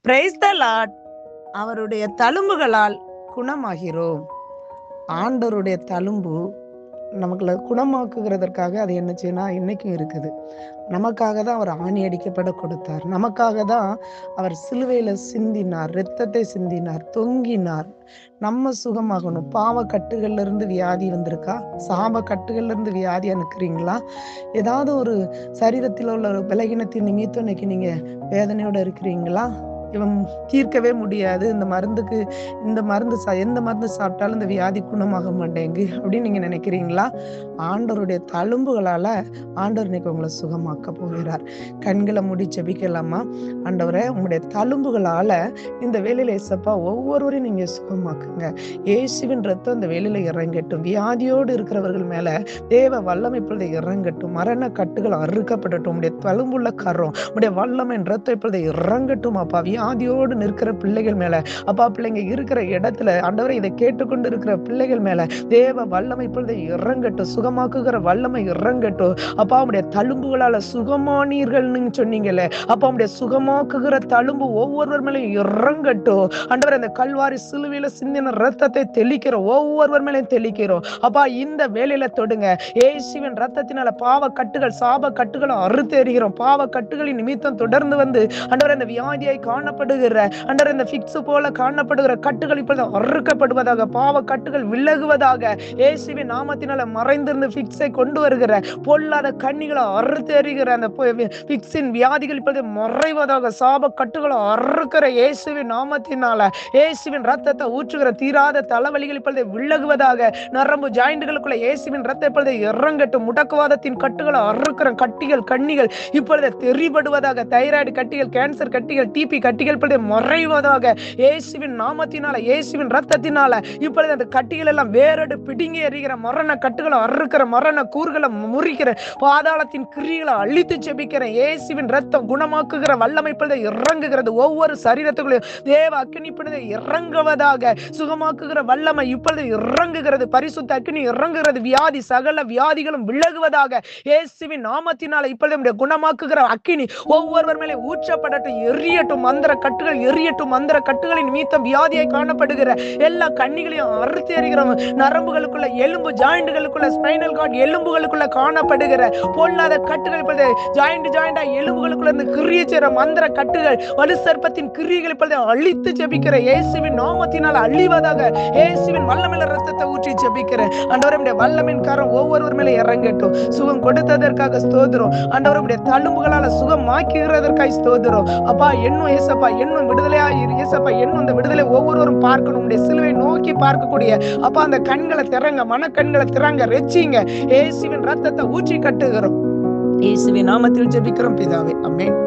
Praise the Lord. அவருடைய தழும்புகளால் குணமாகிறோம். ஆண்டவருடைய தழும்பு நமக்குள்ள குணமாக்குகிறதற்காக அது என்ன செய்யணும் இன்னைக்கும் இருக்குது. நமக்காக தான் அவர் ஆணி அடிக்கப்பட கொடுத்தார். நமக்காக தான் அவர் சிலுவையில சிந்தினார், இரத்தத்தை சிந்தினார், தொங்கினார். நம்ம சுகமாகணும். பாவ கட்டுகள்ல இருந்து வியாதி வந்திருக்கா? சாப கட்டுகள்ல இருந்து வியாதி அனுக்குறீங்களா? ஏதாவது ஒரு சரீரத்தில் உள்ள ஒரு பலகீனத்தின் நிமித்தம் இன்னைக்கு நீங்க வேதனையோட இருக்கிறீங்களா? இவன் தீர்க்கவே முடியாது, இந்த மருந்து எந்த மருந்து சாப்பிட்டாலும் இந்த வியாதி குணமாக மாட்டேங்கு அப்படின்னு நீங்க நினைக்கிறீங்களா? ஆண்டவருடைய தழும்புகளால ஆண்டவர் இன்னைக்கு உங்களை சுகமாக்க போகிறார். கண்களை மூடி ஜெபிக்கலாமா? ஆண்டவரே, உங்களுடைய தழும்புகளால இந்த வேலையில ஏசப்பா ஒவ்வொருவரையும் நீங்க சுகமாக்குங்க. இயேசுவின் ரத்தம் இந்த வேலையில இறங்கட்டும். வியாதியோடு இருக்கிறவர்கள் மேல தேவ வல்லமை இப்பொழுது இறங்கட்டும். மரண கட்டுகள் அறுக்கப்படட்டும். உடைய தழும்புள்ள கரம், உடைய வல்லமை ரத்தம் இப்பொழுது இறங்கட்டும். அப்பா, வியாதியோடு நிற்கிற பிள்ளைகள் மேல, அப்பா, பிள்ளைங்க இருக்கிற இடத்துல ஆண்டவரே இதை கேட்டுக்கொண்டு இருக்கிற பிள்ளைகள் மேல தேவ வல்லமை இப்பொழுது இறங்கட்டும். சுகமாக்குகிற வல்லமை இறங்கட்டும். அப்பா, உடைய தழும்புகளால சுகமானீர்கள்னு சொன்னீங்கல்ல, அப்பா, உடைய சுகமாக்குகிற தழும்பு ஒவ்வொருவர் மேலையும் இறங்கட்டும். ஆண்டவரே, அந்த கல்வாரி சிலுவையில சிந்தின ரத்தத்தை தெளிக்கிற ஒவ்வொருவர் மேலையும் தெளிக்கிறோம். அப்பா, இந்த வேலையில தொடுங்க. இயேசுவின் ரத்தத்தினால பாவ கட்டுகள், சாப கட்டுகளை அறுத்து எறிகிறோம். பாவ கட்டுகளின் நிமித்தம் தொடர்ந்து வந்து ஆண்டவரே இந்த வியாதியை காணப்படுகிற ஆண்டவரே இந்த ஃபிக்ஸ் போல காணப்படுகிற கட்டுகள் இப்பொழுது அறுக்கப்படுவதாக, பாவ கட்டுகள் விலகுவதாக. இயேசுவின் நாமத்தினால மறைந்திருந்து ஃபிக்ஸை கொண்டு வருகிற பொல்லாத கண்ணிகளை அறுத்து எறிகிற அந்த ஃபிக்ஸின் வியாதிகள் இப்பொழுது மறைவதாக. சாப கட்டுகளை அறுக்கிற இயேசுவின் நாமத்தினால, இயேசுவின் ரத்தத்தை ஊற்றுகிற தீராத தலைவலிகள் இப்பொழுது விலகுவதாக. நரம்பு ஜாயிண்டுகளுக்குள்ள இயேசுவின் ரத்தம் இப்பொழுது இறங்கட்டும். முடக்குவாதத்தின் கட்டுகளை அறுக்கிற கட்டிகள், கண்ணிகள் இப்பொழுது தெரிபடுவதாக. தைராய்டு கட்டிகள், கேன்சர் கட்டிகள், டிபி கட்டிகள் இப்பொழுது மறைவதாக. இயேசுவின் நாமத்தினால, இயேசுவின் ரத்தத்தினால இப்பொழுது அந்த கட்டிகள் எல்லாம் வேரோடு பிடுங்கி எறிகிற மரண கட்டுகளை அறுக்கிற, மரண கூறுகளை முறிக்கிற, பாதாளத்தின் கிரியைகளை அழித்து ஜெபிக்கிற இயேசுவின் ரத்தம் குணமாக்குகிற வல்லமை இப்பொழுது இறங்குகிறது. ஒவ்வொரு சரீரத்துக்குள்ளையும் தேவ அக்கினி இப்பொழுது இறங்குவதாக. சுகமாக்குகிற வல்லமை இப்பொழுது இறங்குகிறது. பரிசுத்த அக்கினி இறங்குகிறது. வியாதி, சகல வியாதிகளும் விலகுவதாக. இயேசுவின் நாமத்தினால இப்பொழுது குணமாக்குகிற அக்கினி ஒவ்வொருவர் மேலே ஊற்றப்படட்டும், எரியட்டும். மந்திர கட்டுகள் எரியட்டும். மந்திர கட்டுகளின் நிமித்தம் வியாதியை காணப்படுகிற எல்லா கண்ணிகளையும் அறுத்து எறிகிறோம். நரம்புகளுக்குள்ள, எலும்பு ஜாயிண்டுகளுக்குள்ள, ஸ்பைனல் கார்டு எலும்புகளுக்குள்ள காணப்படுகிற பொல்லாத கட்டுகள் இப்பொழுது ஜாயிண்டா எலும்புகளுக்குள்ள இருந்து கிரியை செய்கிற மந்திர கட்டுகள், வலு சர்ப்பத்தின் கிரியைகள் இப்பொழுது அழித்து ஜெபிக்கிற இயேசுவின் நாமத்தினால் அழிவதாக. இயேசுவின் வல்லமையில ரத்தத்தை ஊற்றி ஜெபிக்கிற ஆண்டவரே, வல்லமின் காரம் ஒவ்வொருவர் மேலே இறங்கட்டும். சுகம் கொடுத்ததற்காக ஸ்தோத்திரம். ஆண்டவரே, தழும்புகளால சுகம் ஆக்குகிறதற்காக ஸ்தோத்திரம். அப்பா, என்னும் ஏசப்பா, என்னும் விடுதலையா இரு ஏசப்பா. என்னும் அந்த விடுதலை ஒவ்வொருவரும் பார்க்கணும். உடைய சிலுவை நோக்கி பார்க்கக்கூடிய அப்பா அந்த கண்களை திறங்க, மனக்கண்களை திறங்க, ரெச்சிங்க. இயேசுவின் ரத்தத்தை ஊற்றி கட்டுகிறோம். இயேசுவின் நாமத்தில் ஜெபிக்கிறோம் பிதாவே, ஆமென்.